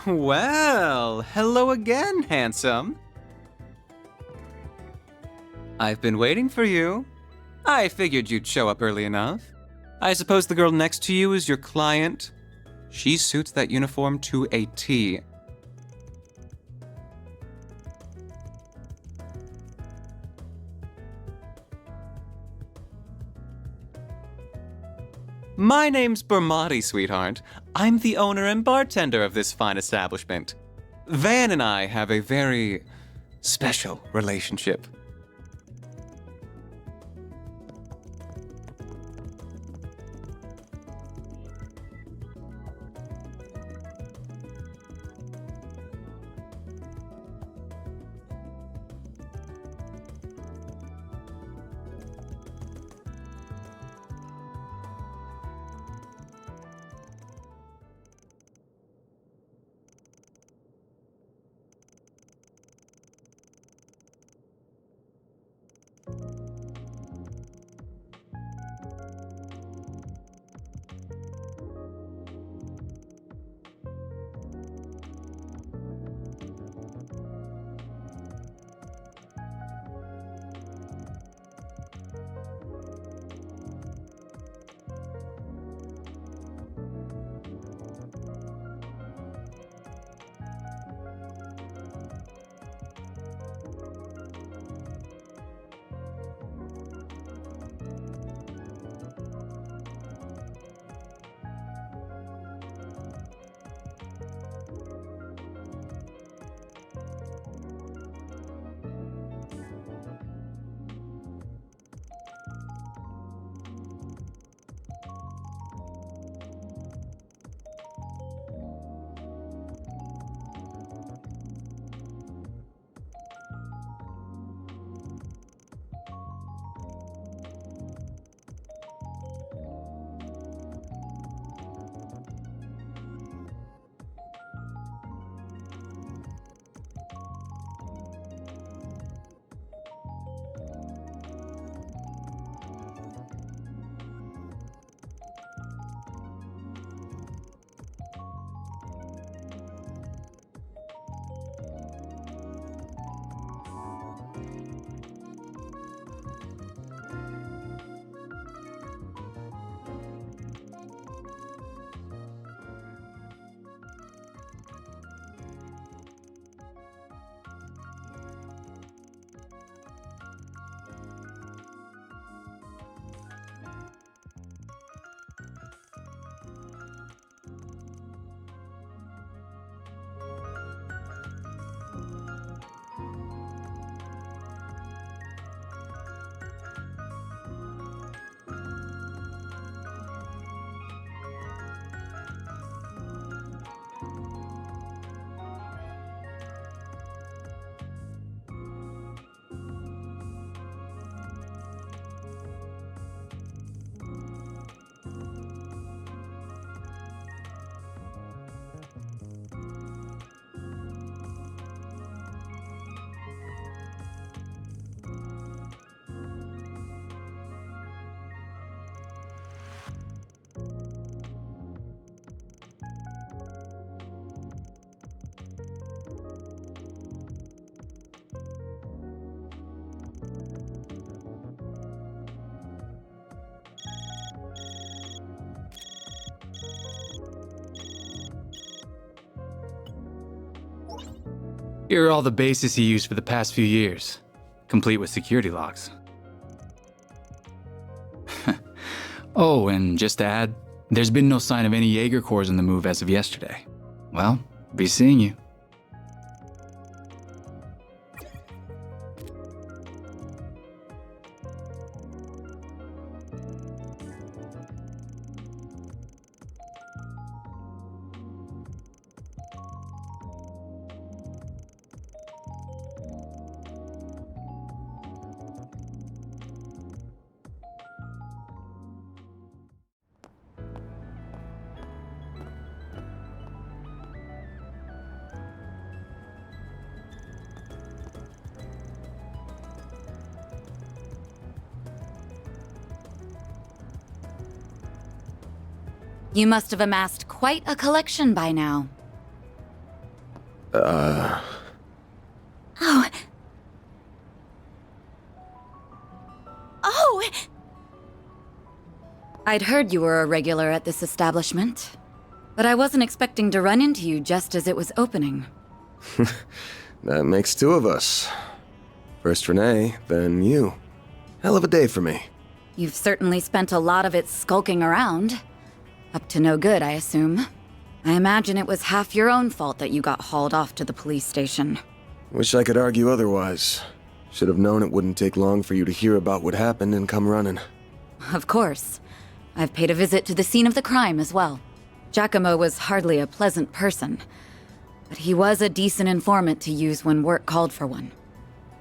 Well, hello again, handsome. I've been waiting for you. I figured you'd show up early enough. I suppose the girl next to you is your client? She suits that uniform to a T. My name's Bermati, sweetheart. I'm the owner and bartender of this fine establishment. Van and I have a very special relationship. Here are all the bases he used for the past few years, complete with security locks. Oh, and just to add, there's been no sign of any Jaeger cores in the move as of yesterday. Well, be seeing you. You must have amassed quite a collection by now. Oh. Oh! I'd heard you were a regular at this establishment, but I wasn't expecting to run into you just as it was opening. That makes two of us. First Renee, then you. Hell of a day for me. You've certainly spent a lot of it skulking around. Up to no good, I assume. I imagine it was half your own fault that you got hauled off to the police station. Wish I could argue otherwise. Should have known it wouldn't take long for you to hear about what happened and come running. Of course. I've paid a visit to the scene of the crime as well. Giacomo was hardly a pleasant person, but he was a decent informant to use when work called for one.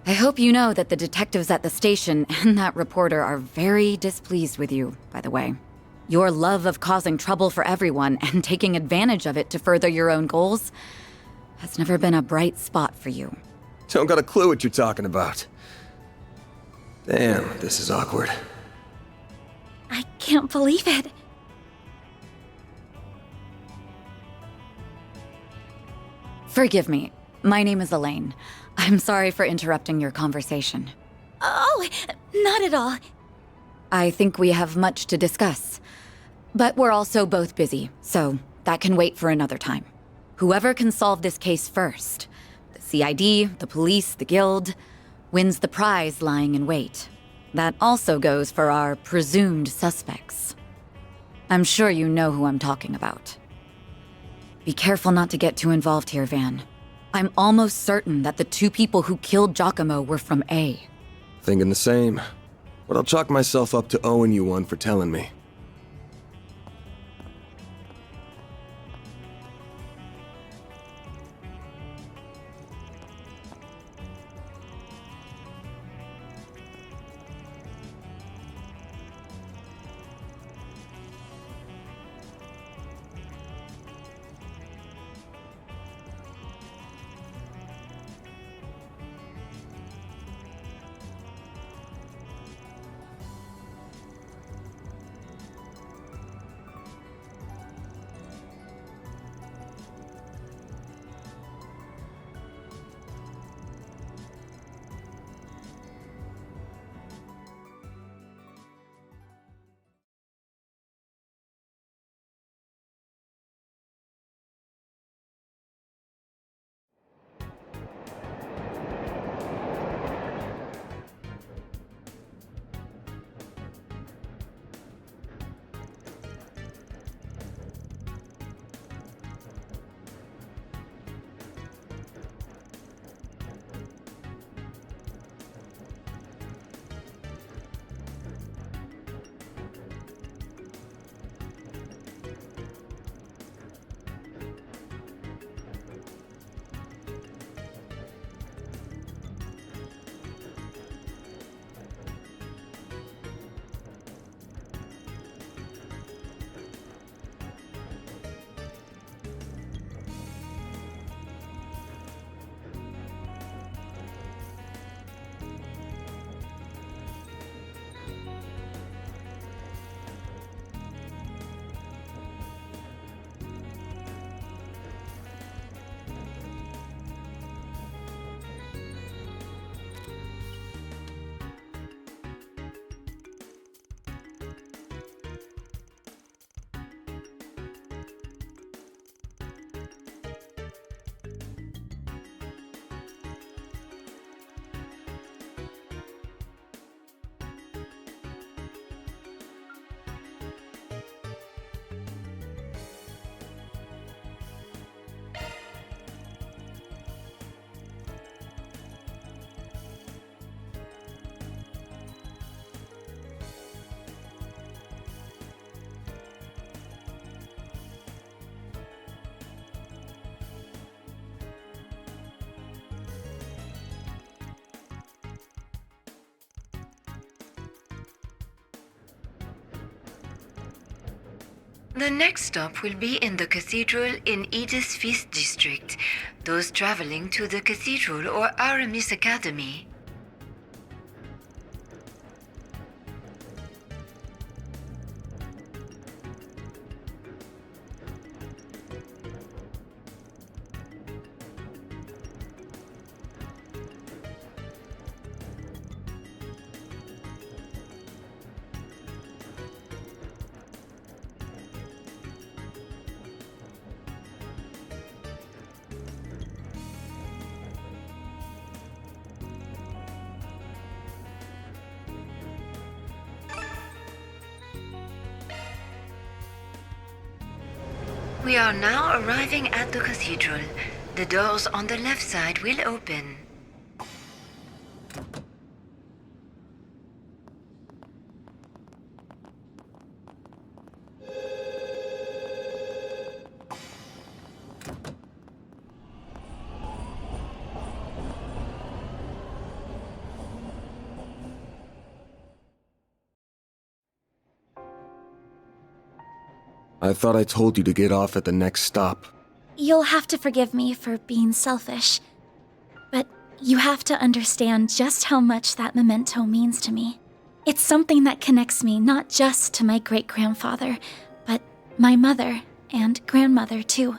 I hope you know that the detectives at the station and that reporter are very displeased with you, by the way. Your love of causing trouble for everyone and taking advantage of it to further your own goals has never been a bright spot for you. Don't got a clue what you're talking about. Damn, this is awkward. I can't believe it. Forgive me. My name is Elaine. I'm sorry for interrupting your conversation. Oh, not at all. I think we have much to discuss. But we're also both busy, so that can wait for another time. Whoever can solve this case first, the CID, the police, the guild, wins the prize lying in wait. That also goes for our presumed suspects. I'm sure you know who I'm talking about. Be careful not to get too involved here, Van. I'm almost certain that the two people who killed Giacomo were from A. Thinking the same. But I'll chalk myself up to owing you one for telling me. The next stop will be in the cathedral in Edith's 5th district. Those traveling to the cathedral or Aramis Academy. We are now arriving at the cathedral. The doors on the left side will open. I thought I told you to get off at the next stop. You'll have to forgive me for being selfish, but you have to understand just how much that memento means to me. It's something that connects me not just to my great-grandfather, but my mother and grandmother too.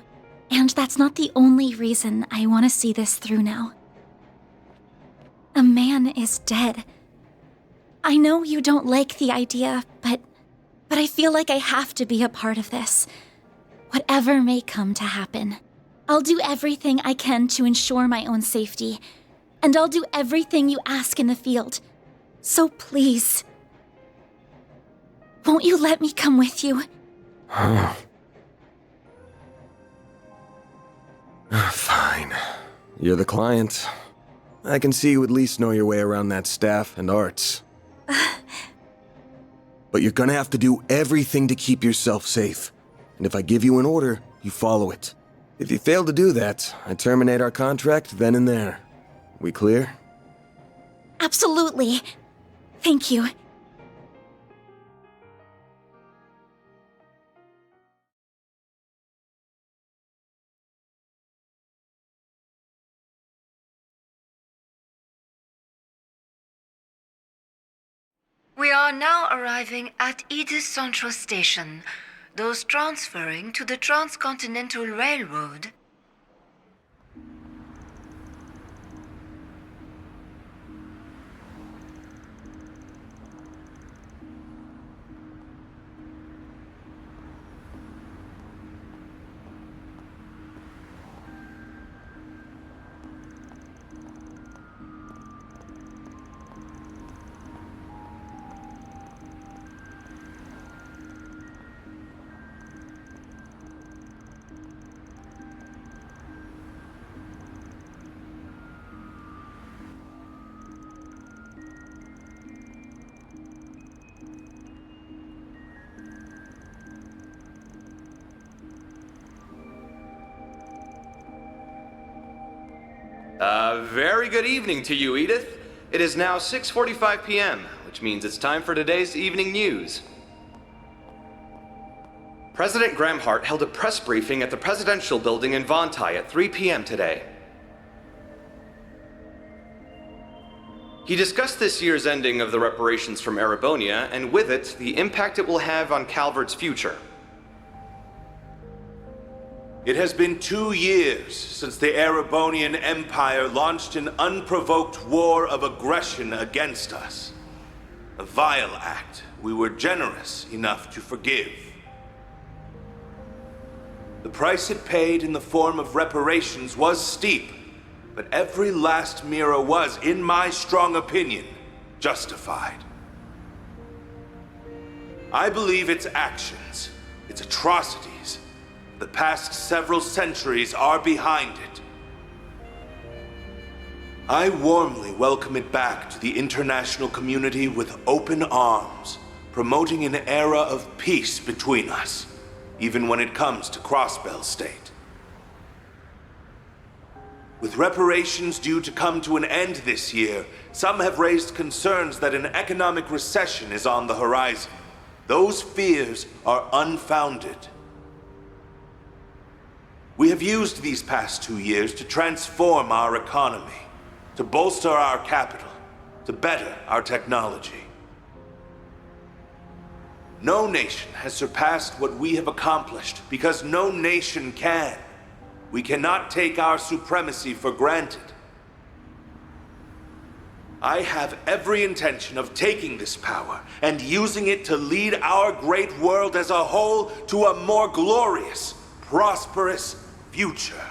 And that's not the only reason I want to see this through now. A man is dead. I know you don't like the idea, but I feel like I have to be a part of this. Whatever may come to happen, I'll do everything I can to ensure my own safety, and I'll do everything you ask in the field. So please, won't you let me come with you? Fine. You're the client. I can see you at least know your way around that staff and arts. But you're gonna have to do everything to keep yourself safe. And if I give you an order, you follow it. If you fail to do that, I terminate our contract then and there. We clear? Absolutely. Thank you. We are now arriving at Edith Central Station. Those transferring to the Transcontinental Railroad. Very good evening to you, Edith. It is now 6:45 p.m., which means it's time for today's evening news. President Graham Hart held a press briefing at the Presidential Building in Vontai at 3 p.m. today. He discussed this year's ending of the reparations from Erebonia, and with it, the impact it will have on Calvert's future. It has been 2 years since the Erebonian Empire launched an unprovoked war of aggression against us. A vile act we were generous enough to forgive. The price it paid in the form of reparations was steep, but every last mira was, in my strong opinion, justified. I believe its actions, its atrocities, the past several centuries are behind it. I warmly welcome it back to the international community with open arms, promoting an era of peace between us, even when it comes to Crossbell State. With reparations due to come to an end this year, some have raised concerns that an economic recession is on the horizon. Those fears are unfounded. We have used these past 2 years to transform our economy, to bolster our capital, to better our technology. No nation has surpassed what we have accomplished because no nation can. We cannot take our supremacy for granted. I have every intention of taking this power and using it to lead our great world as a whole to a more glorious, prosperous future.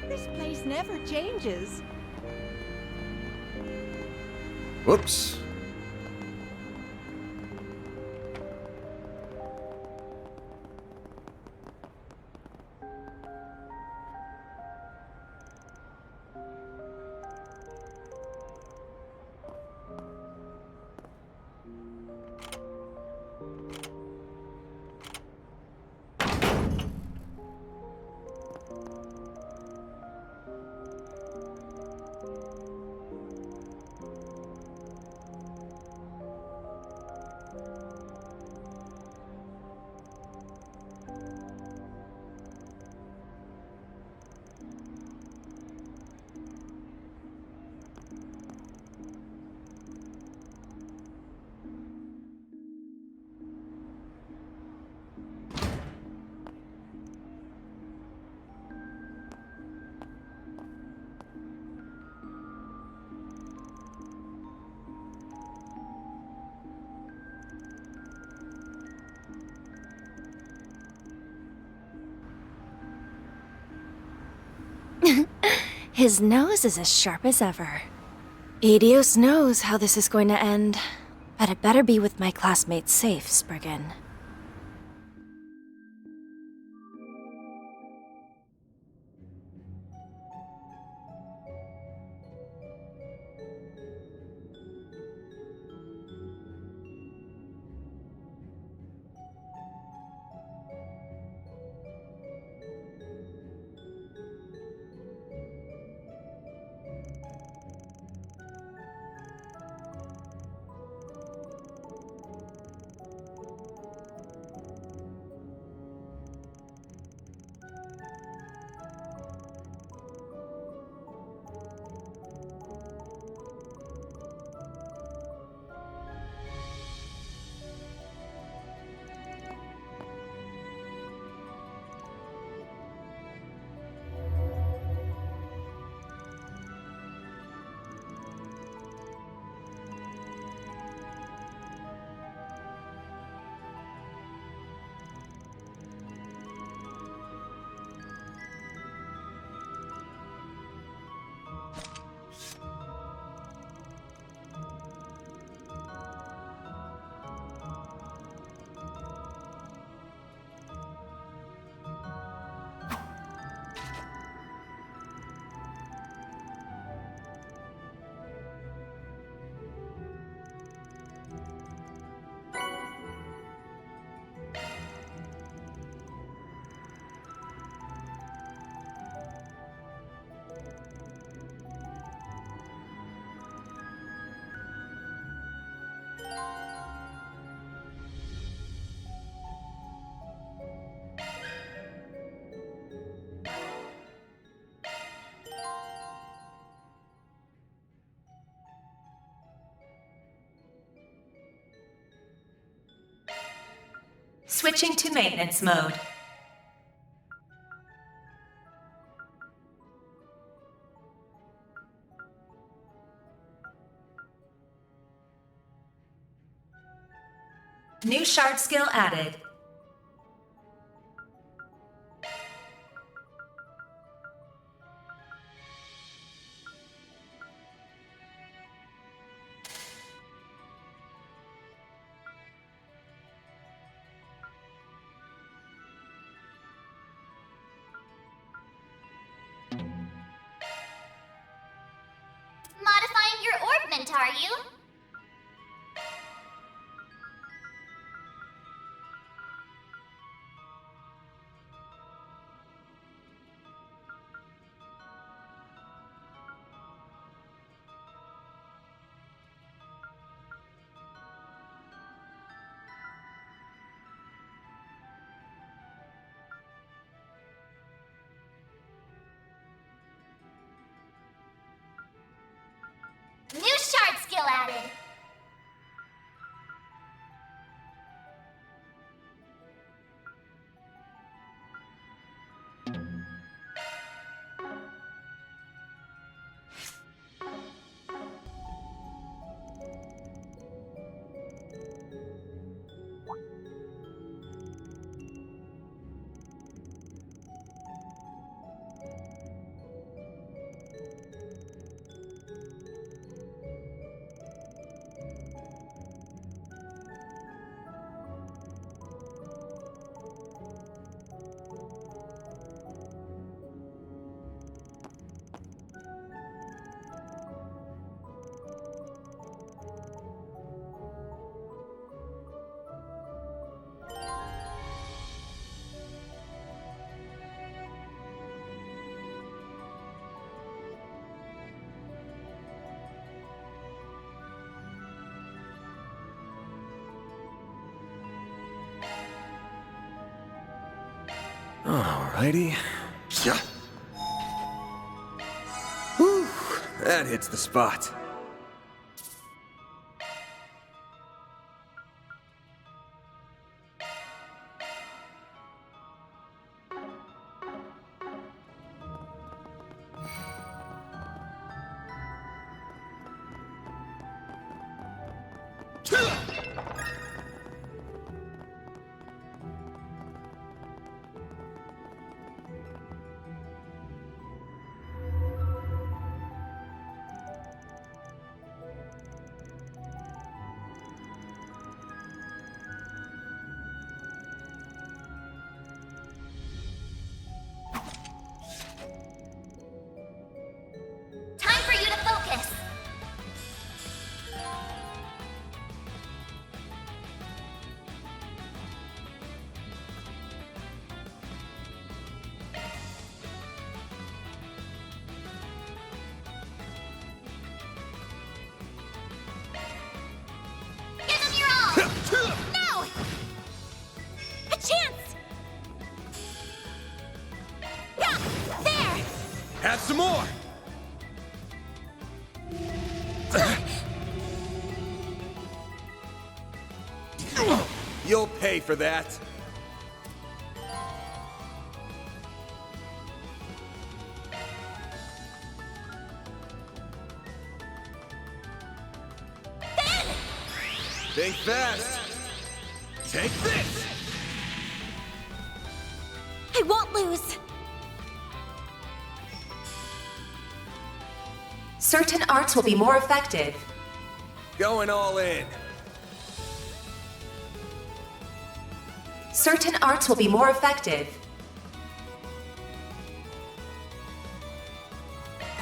This place never changes. Whoops. His nose is as sharp as ever. Adios knows how this is going to end, but it better be with my classmates safe, Spriggan. Switching to maintenance mode. New shard skill added. Modifying your orbment, are you? New shard skill added. Alrighty. Yeah. Whew, that hits the spot. Time for you to focus. Give them your all. No! A chance! Yeah, there! Have some more! You'll pay for that. Think fast. Take this! I won't lose. Certain arts will be more effective. Going all in. Certain arts will be more effective.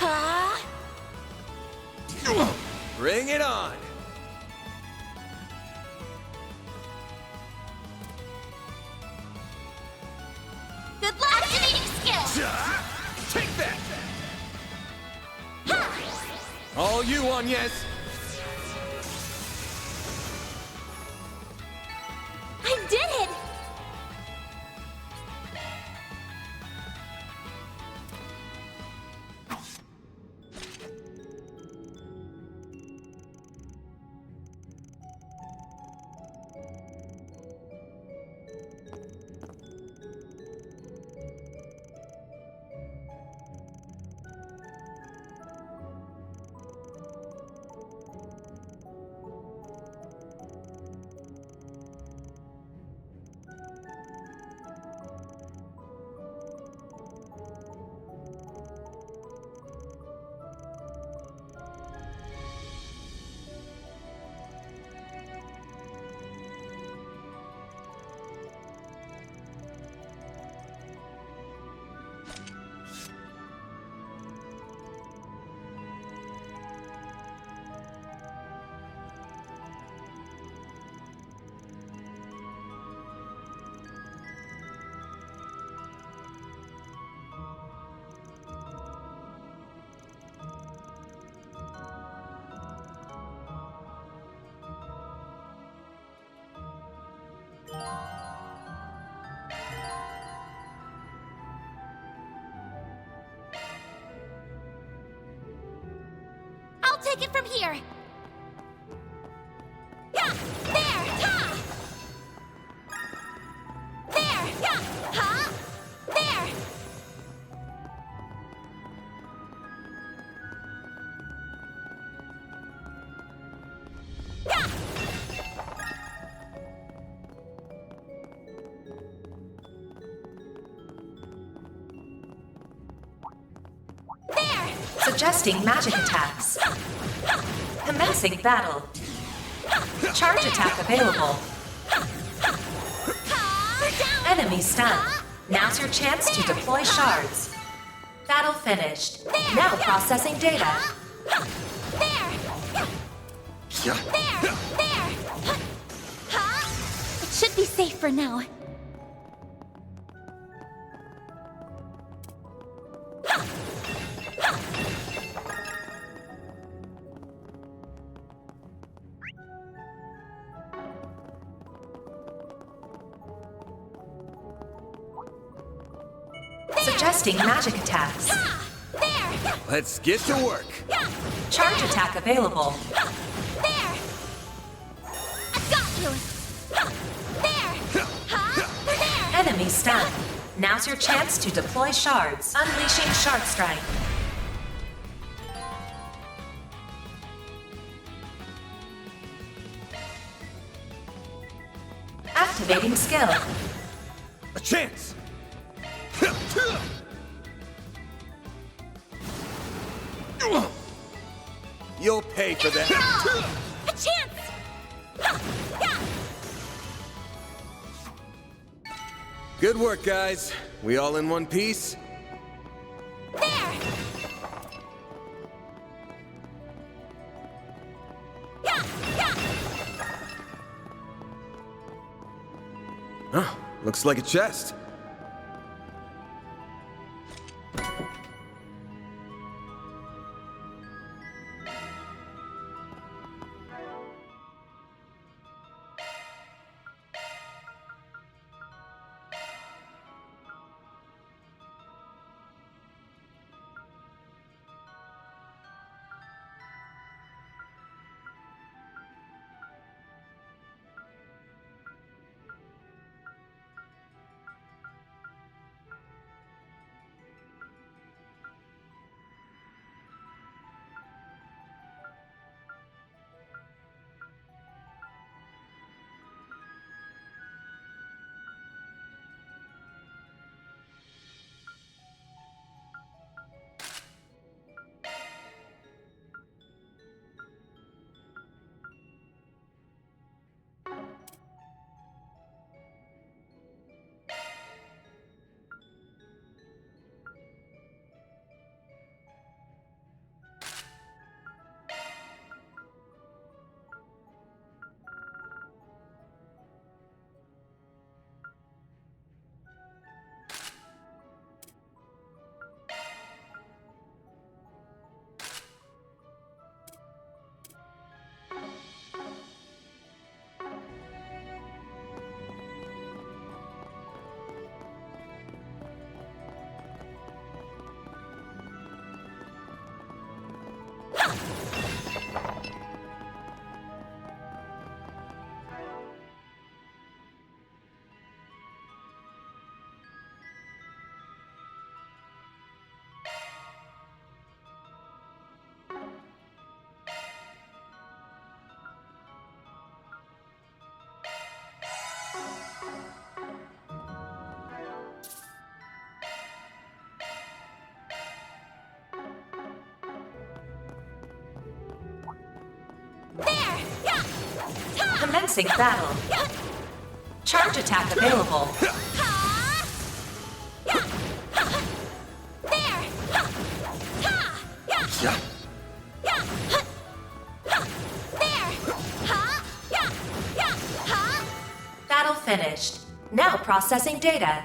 Ah, Bring it on. Good luck. Activating skill. Take that! All you on, yes. I did it! I'll take it from here. Yeah, there, ha! There, yeah, ha! There. Yeah. There. Suggesting magic attacks. Commencing battle. Charge attack available. Enemy stunned. Now's your chance to deploy shards. Battle finished. Now processing data. There. Yeah. There. There. Ha! It should be safe for now. Suggesting magic attacks. There. Let's get to work. Charge attack available. There. I got you. There. Ha! There. Enemy stunned. Now's your chance to deploy shards. Unleashing Shard Strike. Activating skill. A chance. You'll pay for that. A chance. Good work, guys. We all in one piece? There. Huh, looks like a chest. Commencing battle. Charge attack available. Battle finished. Now processing data.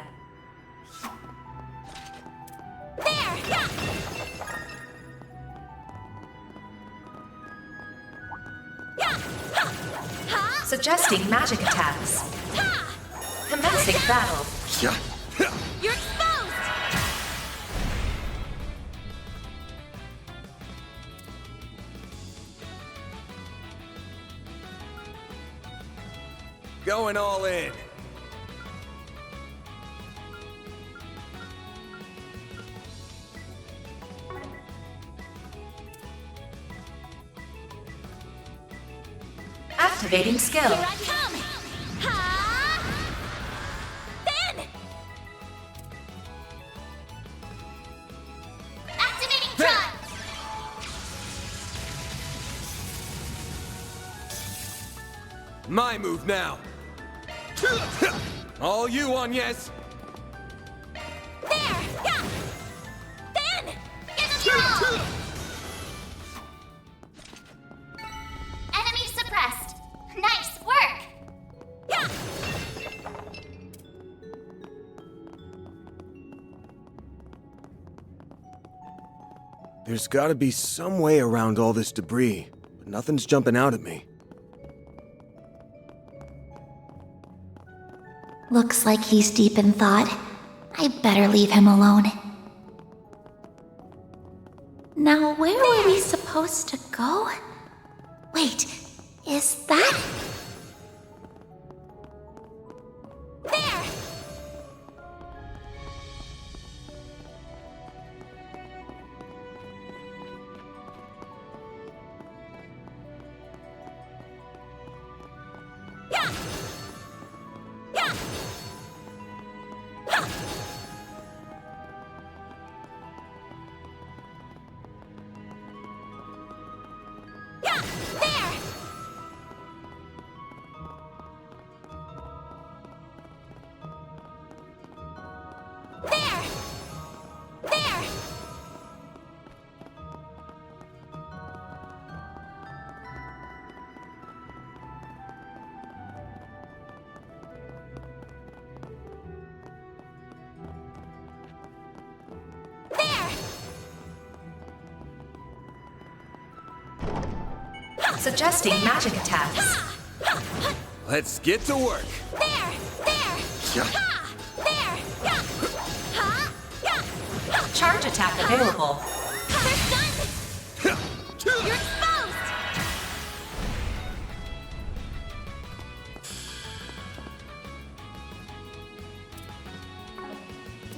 Suggesting magic attacks. Commencing battle. You're exposed! Going all in. Activating skill. Here I come! Ha! Then! Activating Tron! My move now. All you on yes. There! Yeah! Then! Give him your all! Enemy suppressed! Nice work! Yeah! There's gotta be some way around all this debris, but nothing's jumping out at me. Looks like he's deep in thought. I better leave him alone. Now, where were we supposed to go? Wait, is that? There! Yeah! Yeah! Ha! Yeah! There! There! There! There! Suggesting magic attacks. Let's get to work. There! There! Yeah. Ha! There! Yeah! Ha! Yeah! Ha! Charge attack available. They're stunned! You're exposed!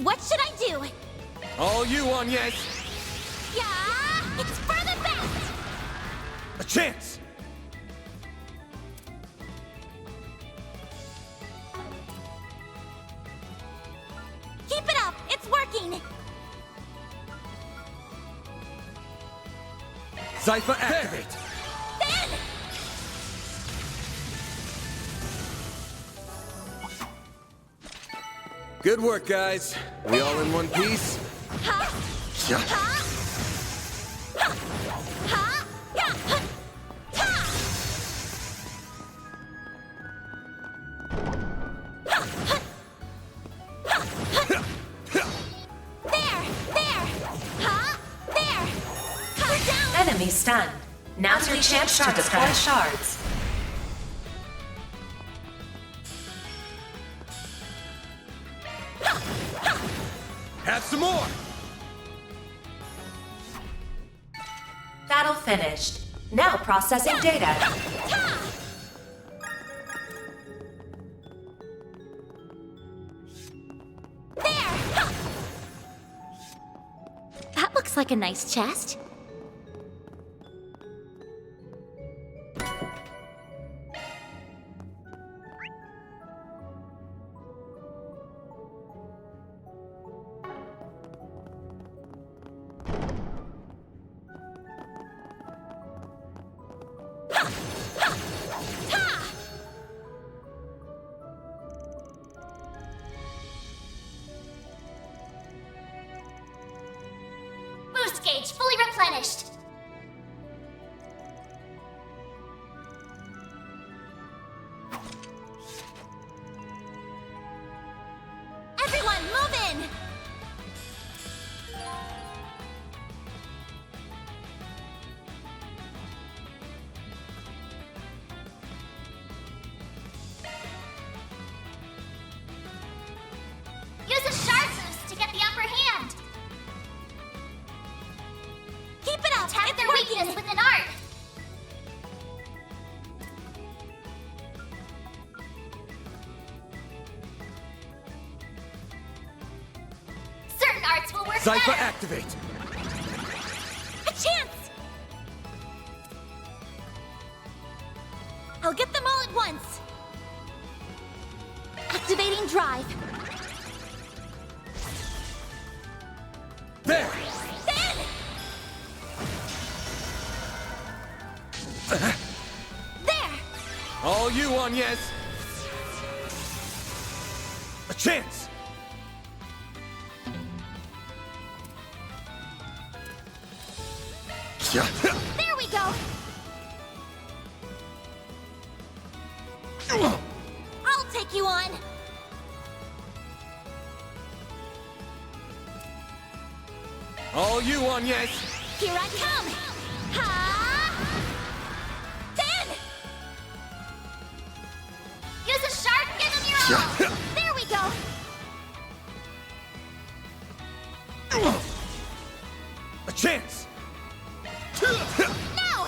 What should I do? All you on yes. Yeah! It's for the best! A chance. Keep it up! It's working! Cypher activate. Then! Good work, guys. We all in one piece? Ha! Yeah. Ha! Ha! Ha! Yeah! Ha! There! There! Ha! There! We're down! Enemy stunned. Now's your chance to deploy shards. Have some more. Battle finished. Now processing data. There! That looks like a nice chest. Boost gauge fully replenished. Everyone, move in! Use a shard boost to get the upper hand. Keep it up! arts will work Cypher, better. activate! A chance! I'll get them all at once. Activating drive. There! Then! There! All you on, yes! A chance! Yeah. There we go! I'll take you on! All you on, yes! Here I come! Ha! Then! Use a shark, give him your all. There we go! A chance! Now!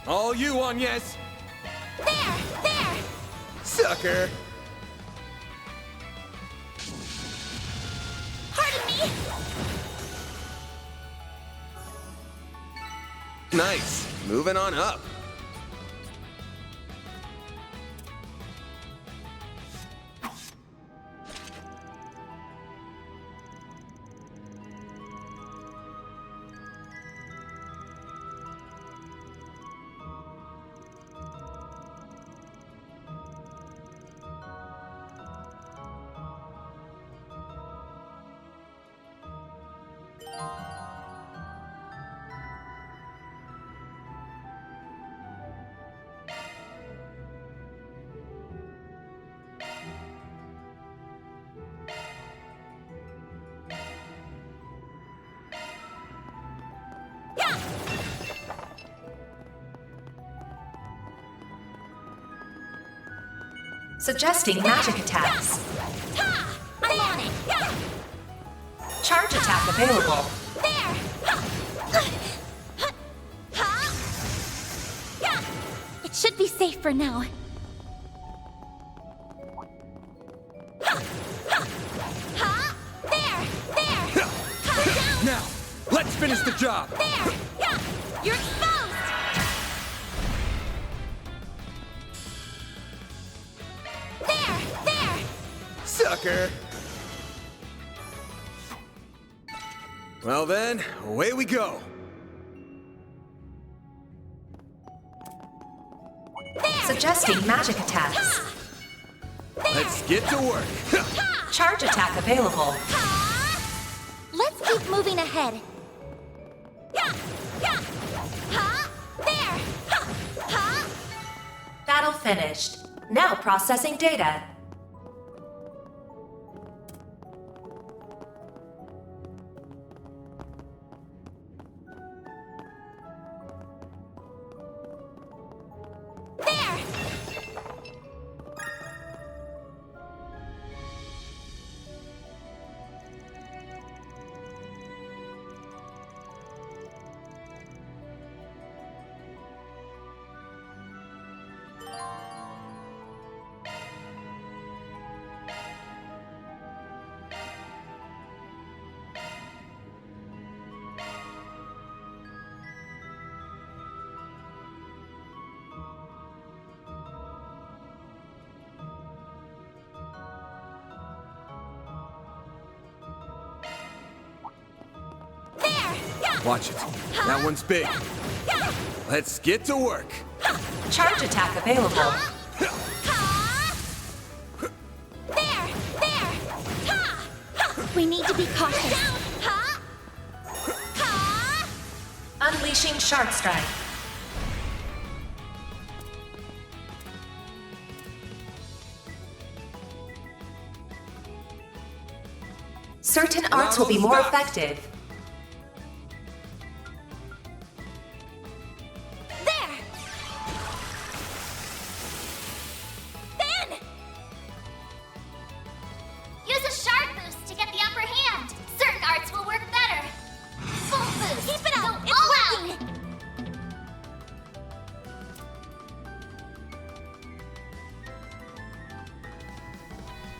All you on, yes! There! There! Sucker! Pardon me! Nice. Moving on up. Suggesting magic attacks. Ha! I'm on it! Charge attack available. There! Ha! It should be safe for now. Ha! There! There! Ha! Down! Now, let's finish the job! There! You're exposed! There! There! Sucker! Well then, away we go! Suggesting magic attacks. Let's get to work! Charge attack available. Let's keep moving ahead. Ha! There! Ha! Battle finished. Now processing data. There! Watch it. That one's big. Let's get to work. Charge attack available. There! There! We need to be cautious. Unleashing Shark Strike. Certain arts will be more effective. There! Then! Use a shark boost to get the upper hand. Certain arts will work better. Full boost. Keep it up! Go It's all working!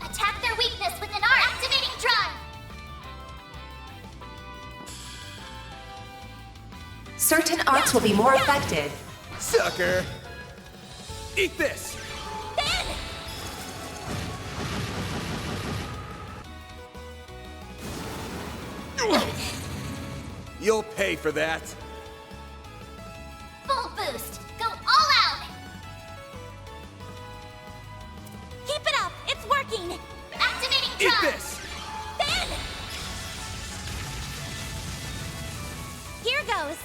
out. Attack their weakness with an art. Activating drive. arts will be more effective. Sucker! Eat this! You'll pay for that. Full boost. Go all out. Keep it up! It's working! Activating Eat drum. this! Ben! Here goes!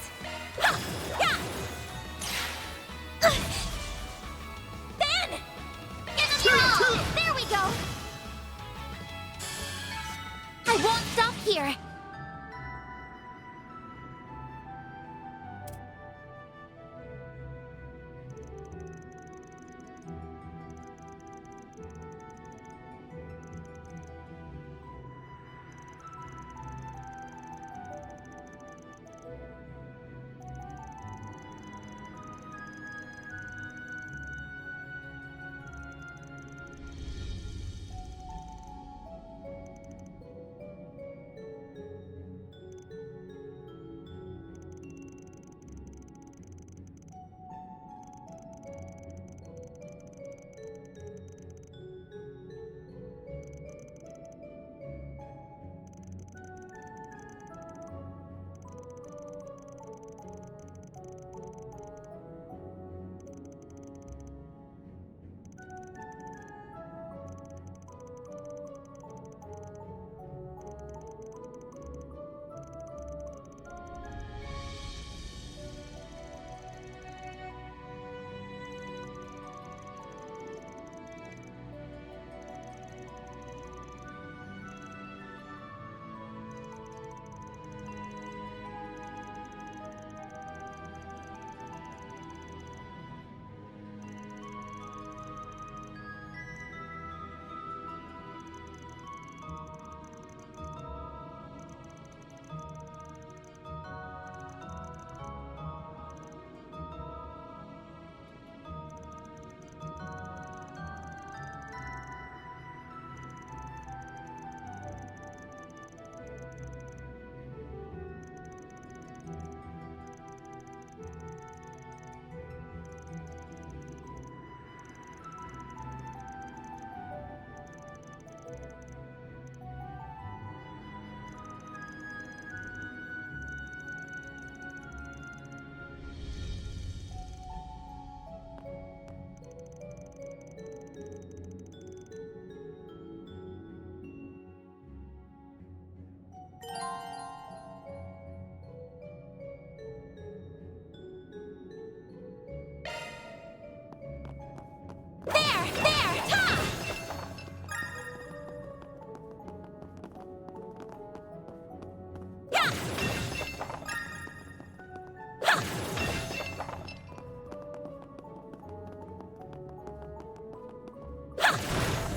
Ben! Give them your all. There we go! I won't stop here!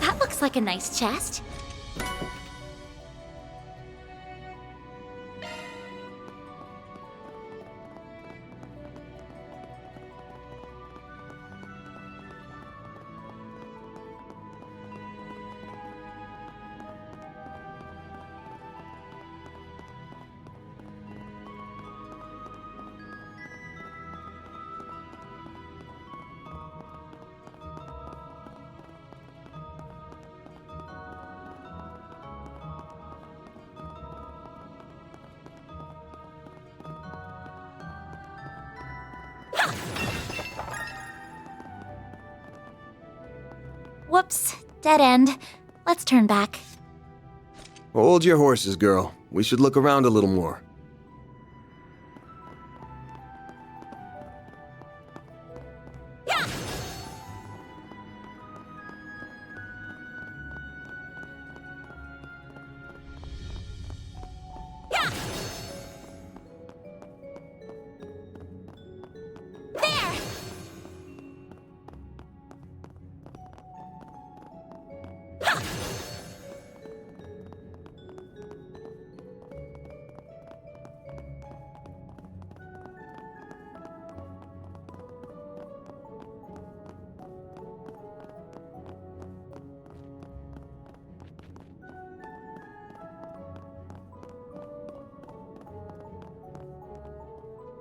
That looks like a nice chest. Whoops, dead end. Let's turn back. Hold your horses, girl. We should look around a little more.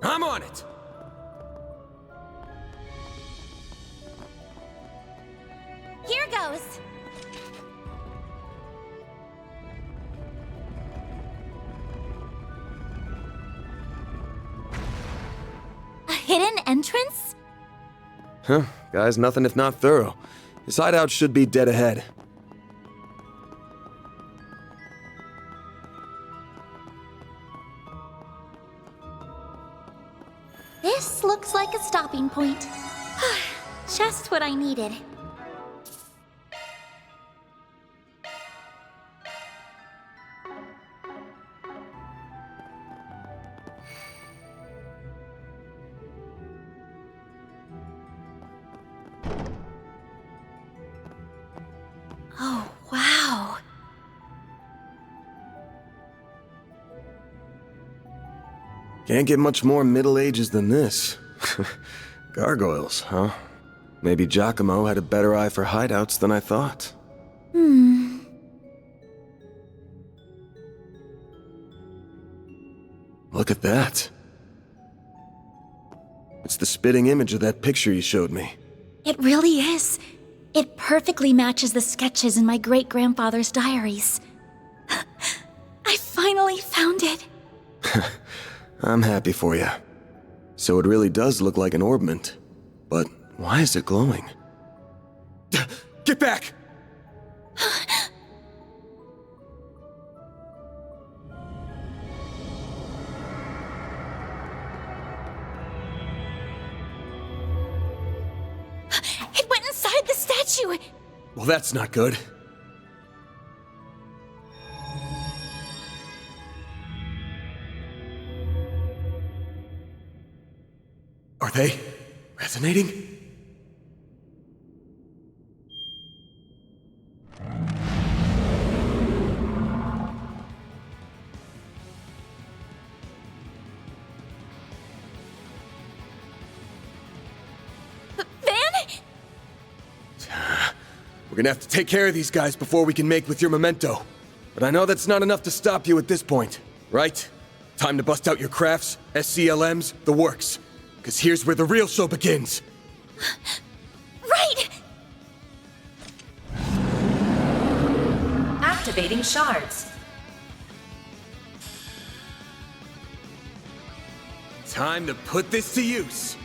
I'm on it! goes! A hidden entrance? Huh, guy's nothing if not thorough. His hideout should be dead ahead. This looks like a stopping point. Just what I needed. Oh, wow. Can't get much more Middle Ages than this. Gargoyles, huh? Maybe Giacomo had a better eye for hideouts than I thought. Look at that. It's the spitting image of that picture you showed me. It really is. It perfectly matches the sketches in my great-grandfather's diaries. I finally found it. I'm happy for you. So it really does look like an orbment. But why is it glowing? Get back! It went inside the statue! Well, that's not good. Are they resonating? We're gonna have to take care of these guys before we can make with your memento. But I know that's not enough to stop you at this point, right? Time to bust out your crafts, SCLMs, the works. Because here's where the real show begins. Right! Activating shards. Time to put this to use.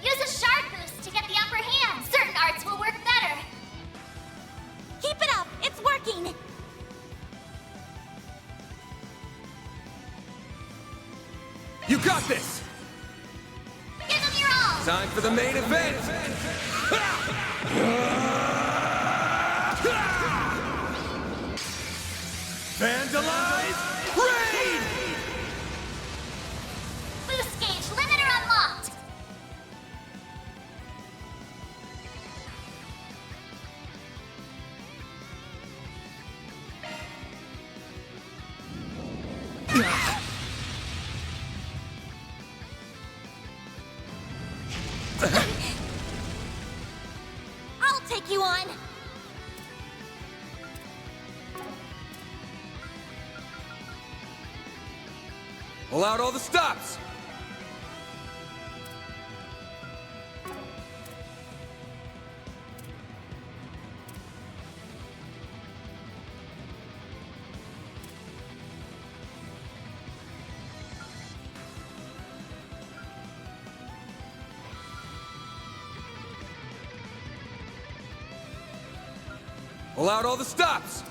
Use a shard boost to get the upper hand. Certain arts will work better. Keep it up! It's working! You got this! Give them your all! Time for the main event! Vandalize! Raid! Boost gauge limiter unlocked. I'll take you on! Pull out all the stops! Pull out all the stops!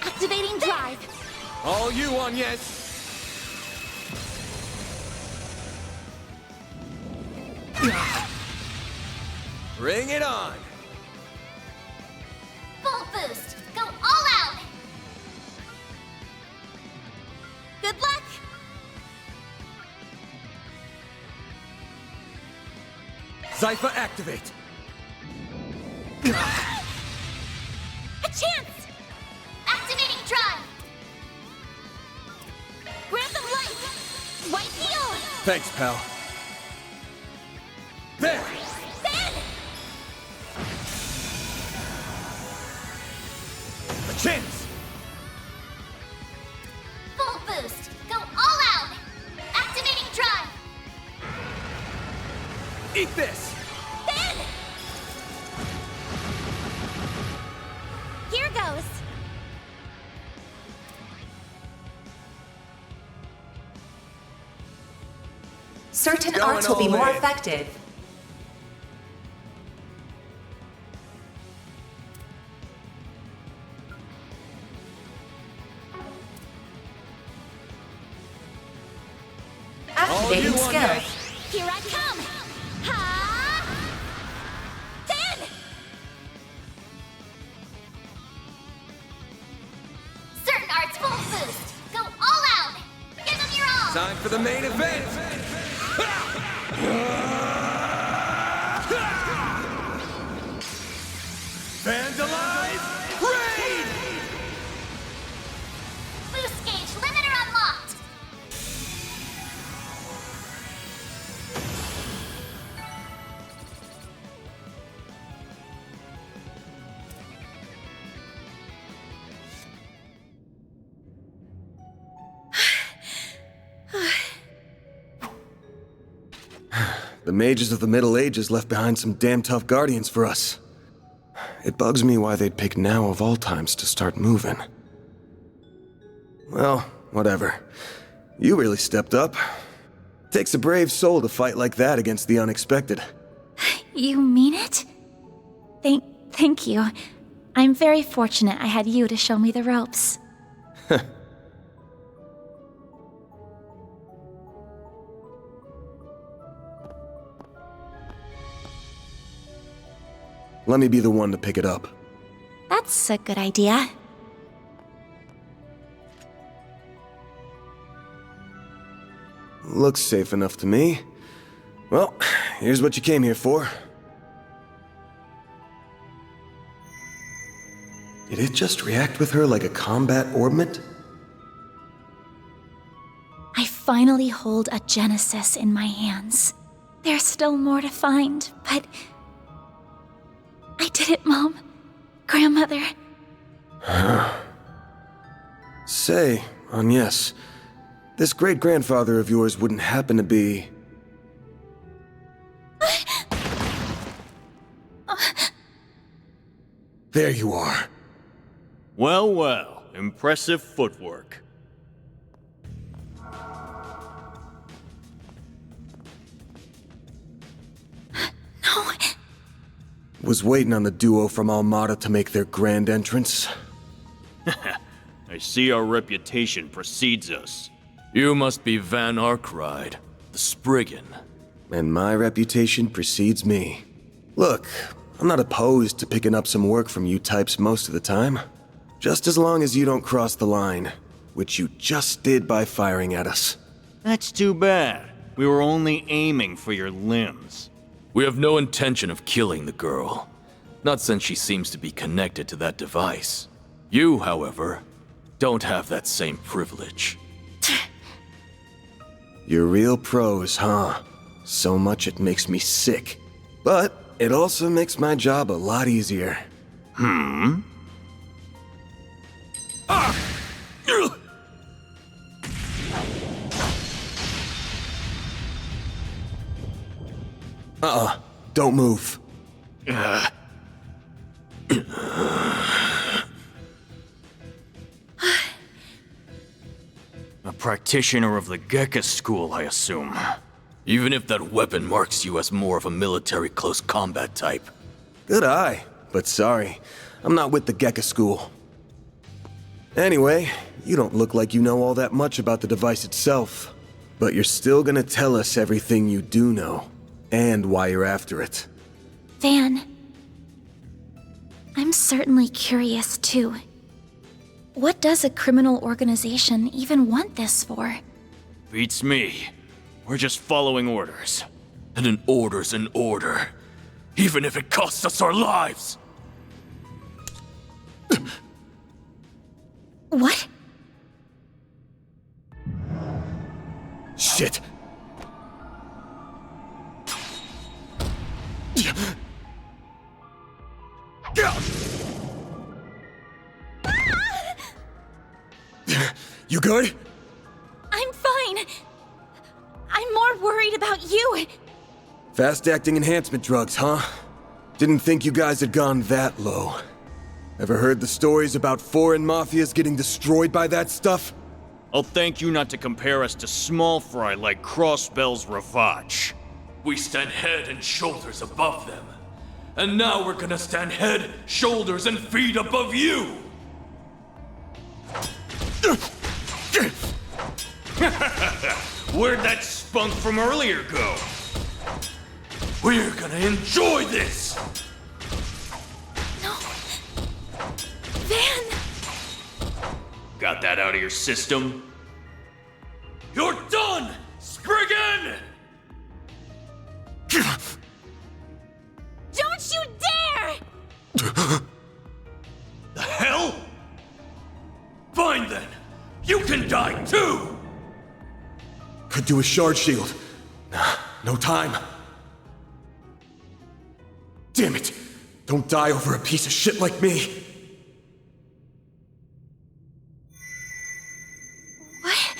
Activating drive! All you on, yes! Bring it on! Full boost. Go all out. Good luck! Zypha activate! A chance! Activating drive. Grantham light! White heal! Thanks, pal. There! Ben! chance! Full boost! Go all out! Activating drive! Eat this! Ben! Here goes! Certain Going arts will be all more in. effective. Activating you on skill. that. Here I come! Ha! Ben! Certain arts full boost! Go all out! Give them your all! Time for the main event! Vandalize! Raid! Boost gauge limiter unlocked! The mages of the Middle Ages left behind some damn tough guardians for us. It bugs me why they'd pick now of all times to start moving. Well, whatever. You really stepped up. Takes a brave soul to fight like that against the unexpected. You mean it? Thank you. I'm very fortunate I had you to show me the ropes. Let me be the one to pick it up. That's a good idea. Looks safe enough to me. Well, here's what you came here for. Did it just react with her like a combat orbment? I finally hold a Genesis in my hands. There's still more to find, but... I did it, Mom. Grandmother. Say, Agnes, this great-grandfather of yours wouldn't happen to be... There you are. Well, well, impressive footwork. No. Was waiting on the duo from Almada to make their grand entrance. I see our reputation precedes us. You must be Van Arkride, the Spriggan. And my reputation precedes me. Look, I'm not opposed to picking up some work from you types most of the time. Just as long as you don't cross the line, which you just did by firing at us. That's too bad. We were only aiming for your limbs. We have no intention of killing the girl. Not since she seems to be connected to that device. You, however, don't have that same privilege. You're real pros, huh? So much it makes me sick. But it also makes my job a lot easier. Don't move. A practitioner of the Gekka school, I assume. Even if that weapon marks you as more of a military close combat type. Good eye, but sorry, I'm not with the Gekka school. Anyway, you don't look like you know all that much about the device itself. But you're still gonna tell us everything you do know, and why you're after it. Van. I'm certainly curious, too. What does a criminal organization even want this for? Beats me. We're just following orders. And an order's an order. Even if it costs us our lives! What? Shit! You good? I'm fine. I'm more worried about you. Fast-acting enhancement drugs, huh? Didn't think you guys had gone that low. Ever heard the stories about foreign mafias getting destroyed by that stuff? I'll thank you not to compare us to small fry like Crossbell's Ravage. We stand head and shoulders above them. And now we're gonna stand head, shoulders, and feet above you! Where'd that spunk from earlier go? We're gonna enjoy this! No. Van! Got that out of your system? You're done, Spriggan! Don't you dare! The hell? Fine then. You can die too! Could do a shard shield. Nah, no time. Damn it! Don't die over a piece of shit like me! What?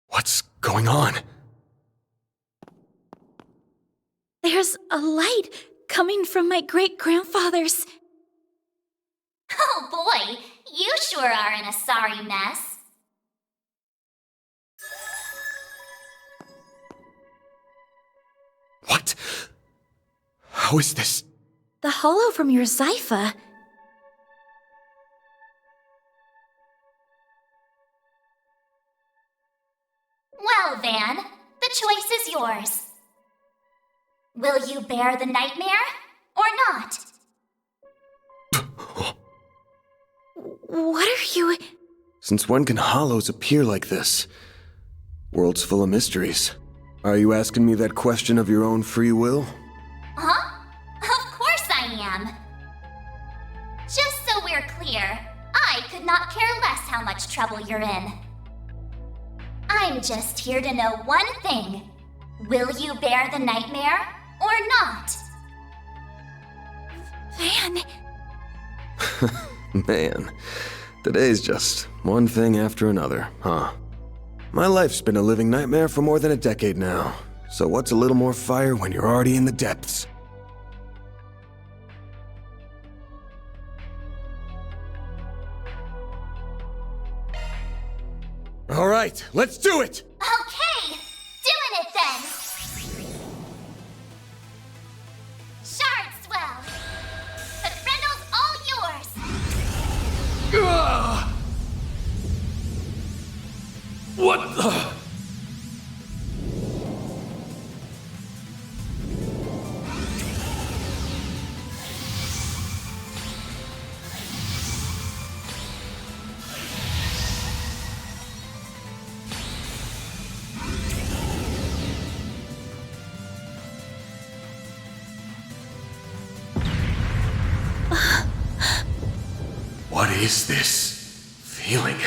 What's going on? There's a light coming from my great-grandfather's. Oh boy, you sure are in a sorry mess. What? How is this? The hollow from your Zypha. Well, Van, the choice is yours. Will you bear the nightmare or not? What are you... Since when can hollows appear like this? World's full of mysteries. Are you asking me that question of your own free will? Huh? Of course I am. Just so we're clear, I could not care less how much trouble you're in. I'm just here to know one thing. Will you bear the nightmare or not? Van... Man, today's just one thing after another, huh? My life's been a living nightmare for more than a decade now, so what's a little more fire when you're already in the depths? All right, let's do it! Okay, doing it then! Shard swell! The Grendel's all yours! What the... What is this feeling?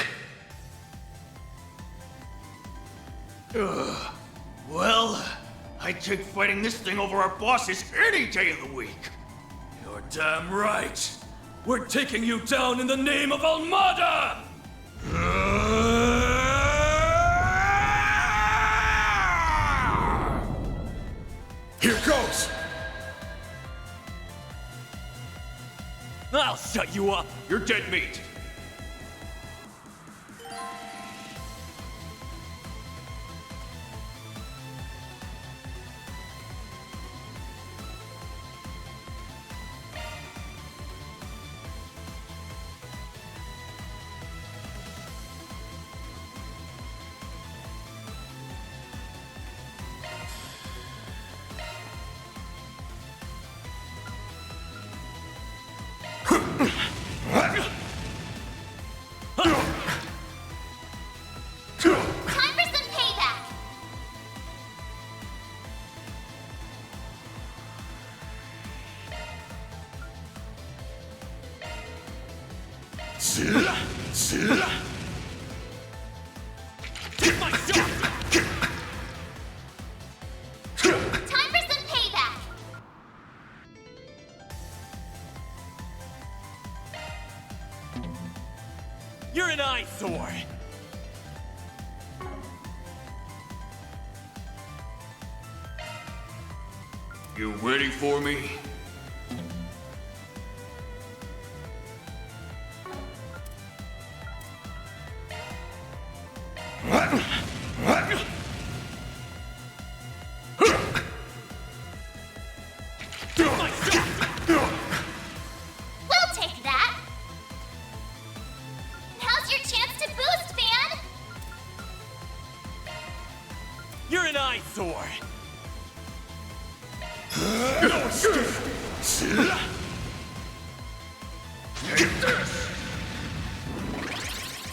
Well, I'd take fighting this thing over our bosses any day of the week. You're damn right. We're taking you down in the name of Almada! Here goes! I'll shut you up. You're dead meat. Time for some payback! You're an eyesore! You ready for me? We'll take that! Now's your chance to boost, Fan! You're an eyesore!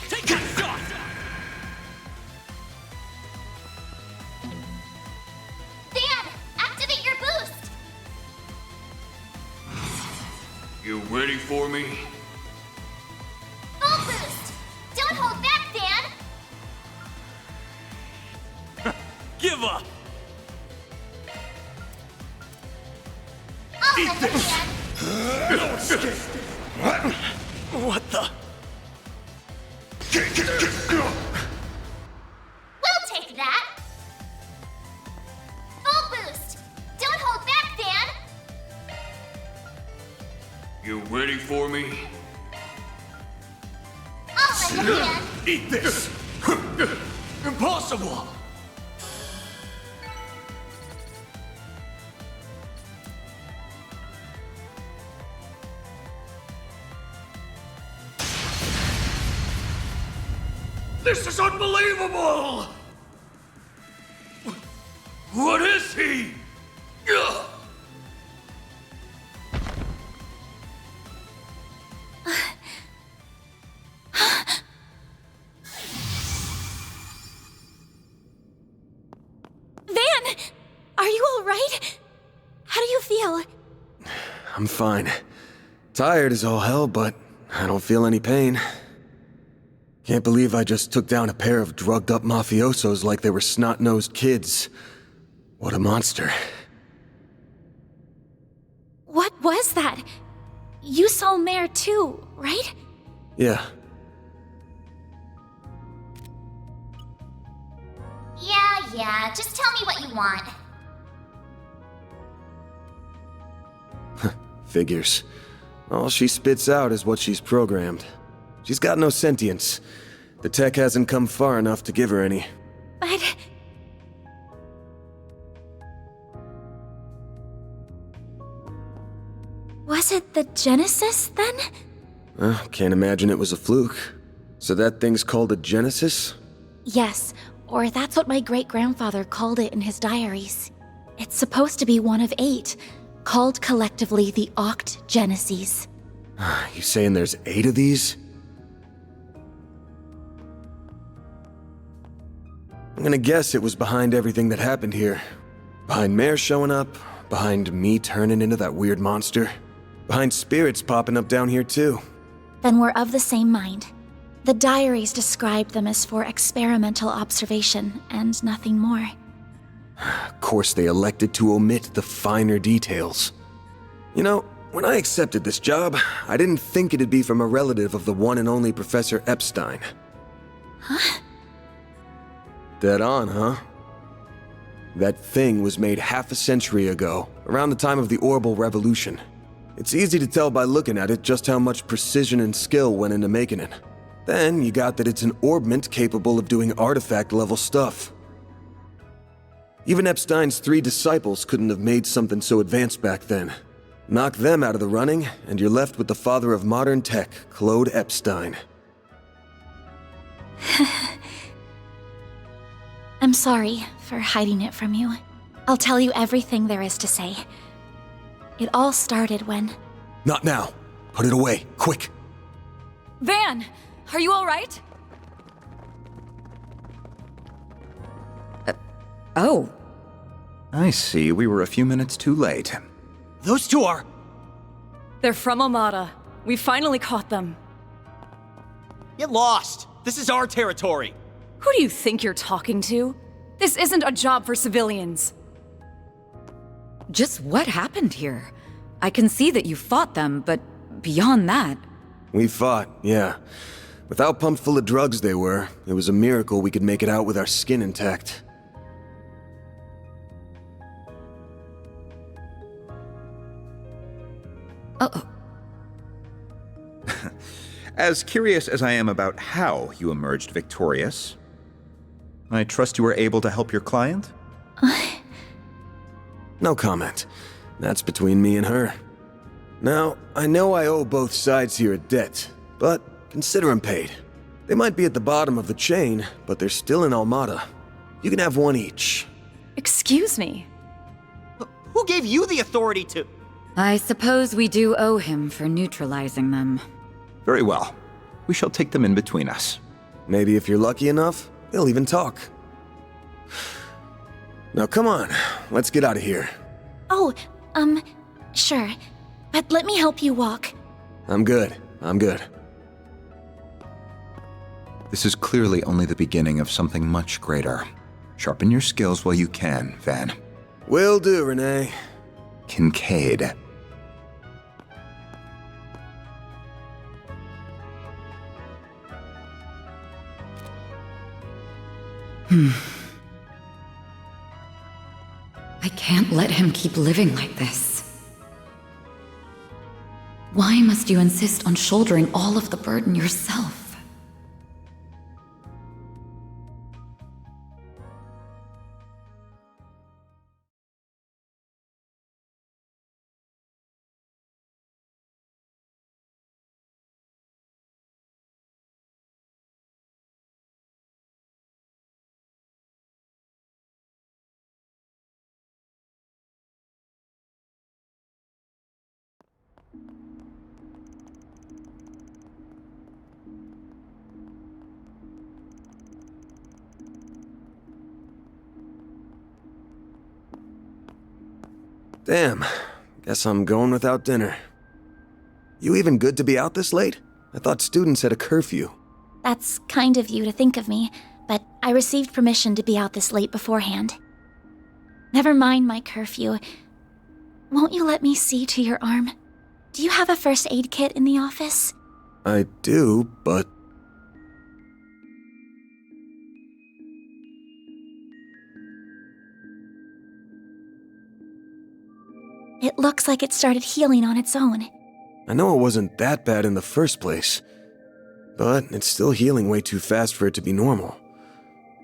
Take that shot! Fan, activate your boost! You ready for me? Full boost! Don't hold back, Fan! Give up! I'll let the Fan! What the? We'll take that! Full boost! Don't hold back, Fan! You ready for me? I'll let the Fan! Eat this! Impossible! This is unbelievable! What is he? Ugh. Van! Are you alright? How do you feel? I'm fine. Tired as all hell, but I don't feel any pain. Can't believe I just took down a pair of drugged-up mafiosos like they were snot-nosed kids. What a monster. What was that? You saw Mare too, right? Yeah. Yeah, just tell me what you want. Figures. All she spits out is what she's programmed. She's got no sentience. The tech hasn't come far enough to give her any. But... was it the Genesis, then? Can't imagine it was a fluke. So that thing's called a Genesis? Yes, or that's what my great-grandfather called it in his diaries. It's supposed to be one of 8, called collectively the Oct Genesis. You saying there's 8 of these? I'm gonna guess it was behind everything that happened here. Behind Mare showing up, behind me turning into that weird monster, behind spirits popping up down here too. Then we're of the same mind. The diaries described them as for experimental observation and nothing more. Of course they elected to omit the finer details. You know, when I accepted this job, I didn't think it'd be from a relative of the one and only Professor Epstein. Huh? Dead on, huh? That thing was made half a century ago, around the time of the Orbital Revolution. It's easy to tell by looking at it just how much precision and skill went into making it. Then you got that it's an orbment capable of doing artifact-level stuff. Even Epstein's 3 disciples couldn't have made something so advanced back then. Knock them out of the running, and you're left with the father of modern tech, Claude Epstein. I'm sorry for hiding it from you. I'll tell you everything there is to say. It all started when... Not now. Put it away, quick. Van, are you all right? Oh. I see, we were a few minutes too late. Those two are... They're from Amada. We finally caught them. Get lost! This is our territory! Who do you think you're talking to? This isn't a job for civilians. Just what happened here? I can see that you fought them, but beyond that... We fought, yeah. With how pumped full of drugs they were, it was a miracle we could make it out with our skin intact. Uh-oh. As curious as I am about how you emerged victorious, I trust you were able to help your client? No comment. That's between me and her. Now, I know I owe both sides here a debt, but consider them paid. They might be at the bottom of the chain, but they're still in Almada. You can have one each. Excuse me. Who gave you the authority to... I suppose we do owe him for neutralizing them. Very well. We shall take them in between us. Maybe if you're lucky enough, they'll even talk. Now come on, let's get out of here. Oh, sure. But let me help you walk. I'm good. This is clearly only the beginning of something much greater. Sharpen your skills while you can, Van. Will do, Renee. Kincaid. I can't let him keep living like this. Why must you insist on shouldering all of the burden yourself? Damn, guess I'm going without dinner. You even good to be out this late? I thought students had a curfew. That's kind of you to think of me, but I received permission to be out this late beforehand. Never mind my curfew. Won't you let me see to your arm? Do you have a first aid kit in the office? I do, but... It looks like it started healing on its own. I know it wasn't that bad in the first place, but it's still healing way too fast for it to be normal.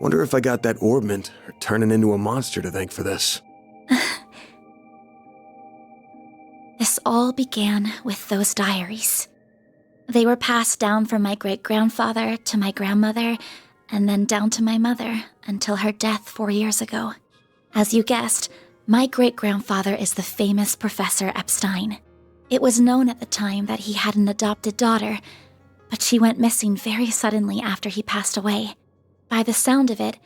Wonder if I got that orbment or turning into a monster to thank for this. This all began with those diaries. They were passed down from my great-grandfather to my grandmother, and then down to my mother until her death 4 years ago. As you guessed, my great-grandfather is the famous Professor Epstein. It was known at the time that he had an adopted daughter, but she went missing very suddenly after he passed away. By the sound of it,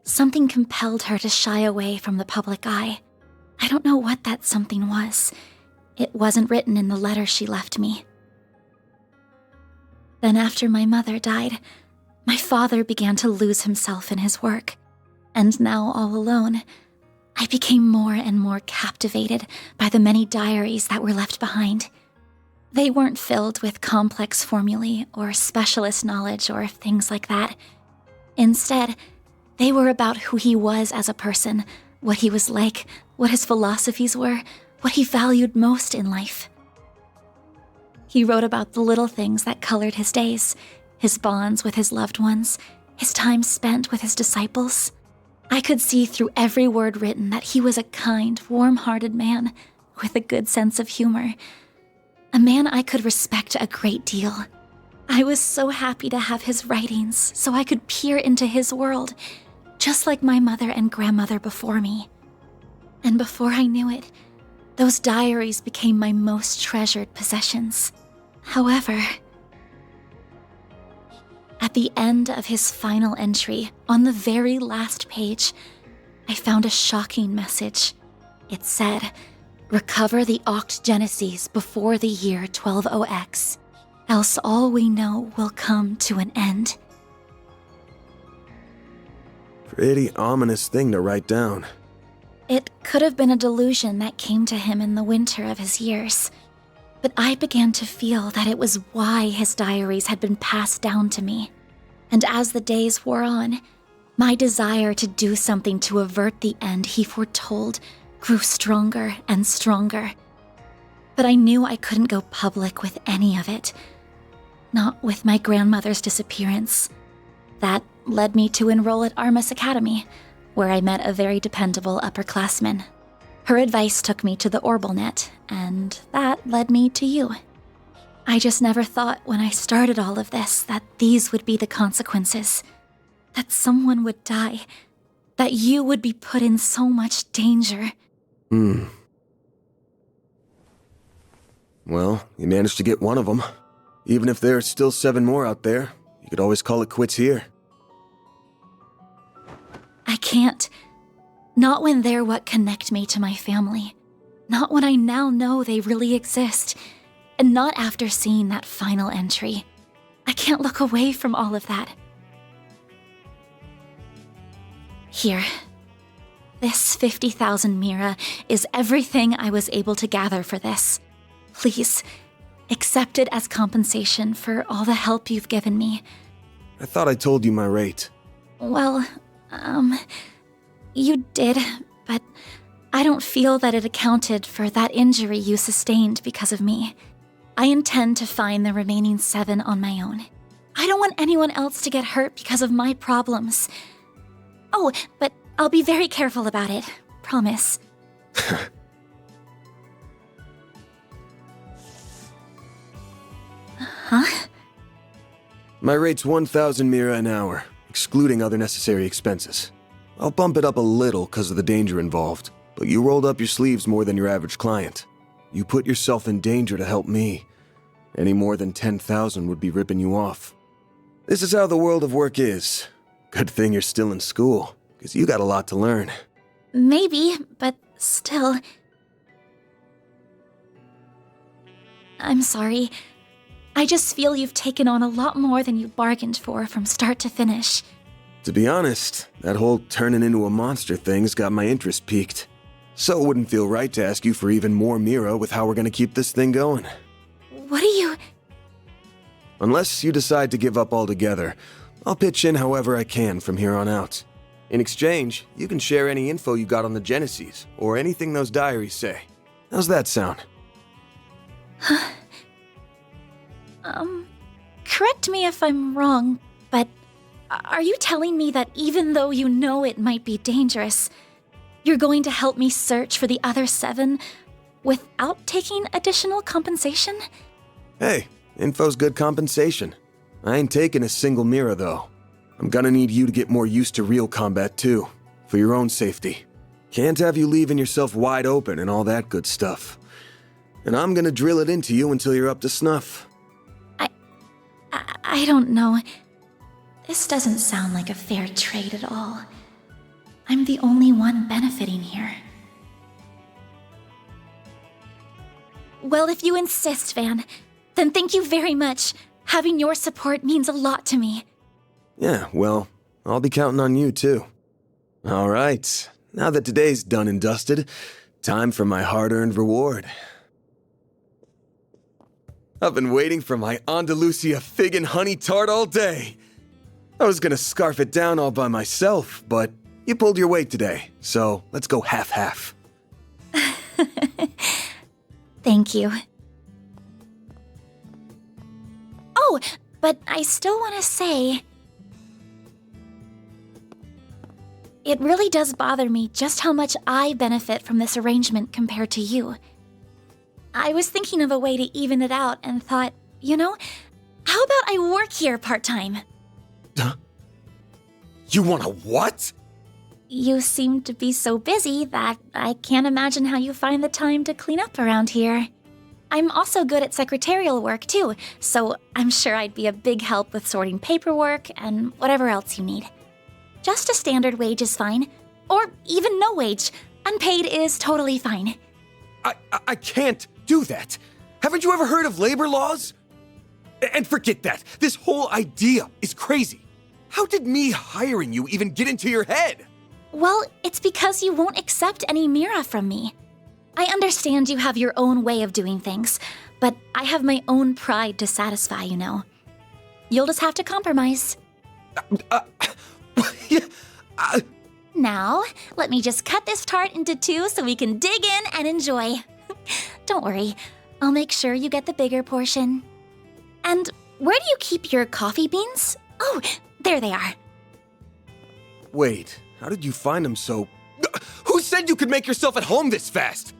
something compelled her to shy away from the public eye. I don't know what that something was. It wasn't written in the letter she left me. Then after my mother died, my father began to lose himself in his work. And now all alone, I became more and more captivated by the many diaries that were left behind. They weren't filled with complex formulae or specialist knowledge or things like that. Instead, they were about who he was as a person, what he was like, what his philosophies were, what he valued most in life. He wrote about the little things that colored his days, his bonds with his loved ones, his time spent with his disciples. I could see through every word written that he was a kind, warm-hearted man with a good sense of humor. A man I could respect a great deal. I was so happy to have his writings so I could peer into his world, just like my mother and grandmother before me. And before I knew it, those diaries became my most treasured possessions. However, at the end of his final entry, on the very last page, I found a shocking message. It said, "Recover the Oct Genesis before the year 120X. else all we know will come to an end. Pretty ominous thing to write down. It could have been a delusion that came to him in the winter of his years. But I began to feel that it was why his diaries had been passed down to me. And as the days wore on, my desire to do something to avert the end he foretold grew stronger and stronger. But I knew I couldn't go public with any of it. Not with my grandmother's disappearance. That led me to enroll at Armus Academy, where I met a very dependable upperclassman. Her advice took me to the Orbalnet, and that led me to you. I just never thought when I started all of this that these would be the consequences. That someone would die. That you would be put in so much danger. Well, you managed to get one of them. Even if there are still 7 more out there, you could always call it quits here. I can't. Not when they're what connect me to my family. Not when I now know they really exist. And not after seeing that final entry. I can't look away from all of that. Here. This 50,000 Mira is everything I was able to gather for this. Please, accept it as compensation for all the help you've given me. I thought I told you my rate. Well, you did, but I don't feel that it accounted for that injury you sustained because of me. I intend to find the remaining 7 on my own. I don't want anyone else to get hurt because of my problems. Oh, but I'll be very careful about it. Promise. Huh? My rate's 1,000 Mira an hour, excluding other necessary expenses. I'll bump it up a little because of the danger involved, but you rolled up your sleeves more than your average client. You put yourself in danger to help me. Any more than 10,000 would be ripping you off. This is how the world of work is. Good thing you're still in school, because you got a lot to learn. Maybe, but still. I'm sorry. I just feel you've taken on a lot more than you bargained for from start to finish. To be honest, that whole turning into a monster thing's got my interest piqued. So it wouldn't feel right to ask you for even more Mira with how we're gonna keep this thing going. What are you... Unless you decide to give up altogether, I'll pitch in however I can from here on out. In exchange, you can share any info you got on the Genesis, or anything those diaries say. How's that sound? Correct me if I'm wrong, but are you telling me that even though you know it might be dangerous, you're going to help me search for the other 7 without taking additional compensation? Hey, info's good compensation. I ain't taking a single Mira, though. I'm gonna need you to get more used to real combat, too, for your own safety. Can't have you leaving yourself wide open and all that good stuff. And I'm gonna drill it into you until you're up to snuff. I don't know. This doesn't sound like a fair trade at all. I'm the only one benefiting here. Well, if you insist, Van, then thank you very much. Having your support means a lot to me. Yeah, well, I'll be counting on you, too. All right, now that today's done and dusted, time for my hard-earned reward. I've been waiting for my Andalusia fig and honey tart all day. I was gonna scarf it down all by myself, but you pulled your weight today, so let's go half-half. Thank you. Oh, but I still want to say... It really does bother me just how much I benefit from this arrangement compared to you. I was thinking of a way to even it out and thought, you know, how about I work here part-time? You want a what? You seem to be so busy that I can't imagine how you find the time to clean up around here. I'm also good at secretarial work, too, so I'm sure I'd be a big help with sorting paperwork and whatever else you need. Just a standard wage is fine. Or even no wage. Unpaid is totally fine. I can't do that. Haven't you ever heard of labor laws? And forget that. This whole idea is crazy. How did me hiring you even get into your head? Well, it's because you won't accept any Mira from me. I understand you have your own way of doing things, but I have my own pride to satisfy, you know. You'll just have to compromise. Now, let me just cut this tart into two so we can dig in and enjoy. Don't worry, I'll make sure you get the bigger portion. And where do you keep your coffee beans? Oh, there they are. Wait, how did you find them so... Who said you could make yourself at home this fast?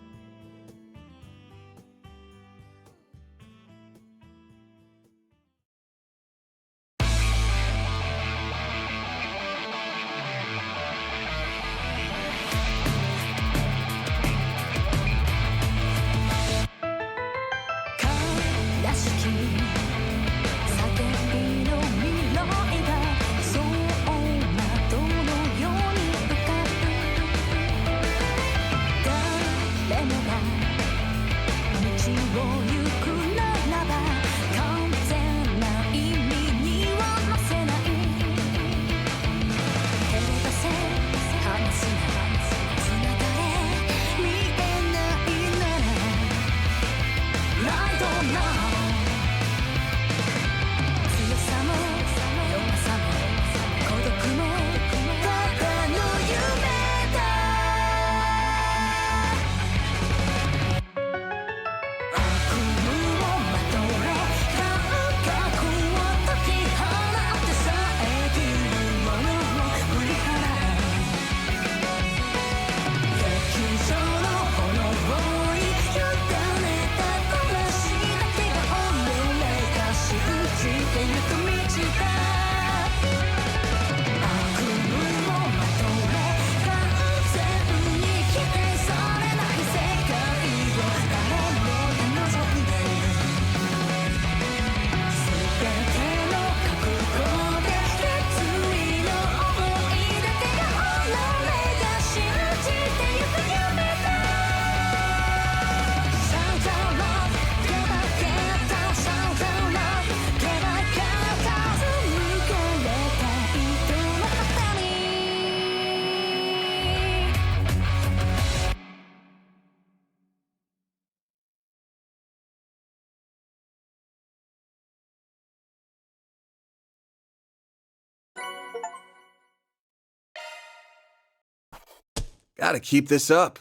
Gotta keep this up.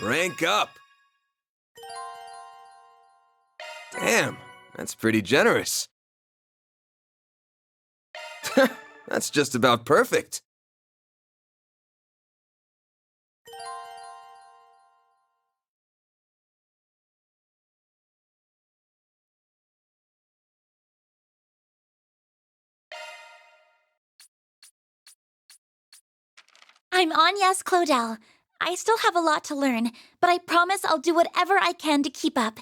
Rank up. Damn, that's pretty generous. That's just about perfect. I'm Anya's Claudel. I still have a lot to learn, but I promise I'll do whatever I can to keep up.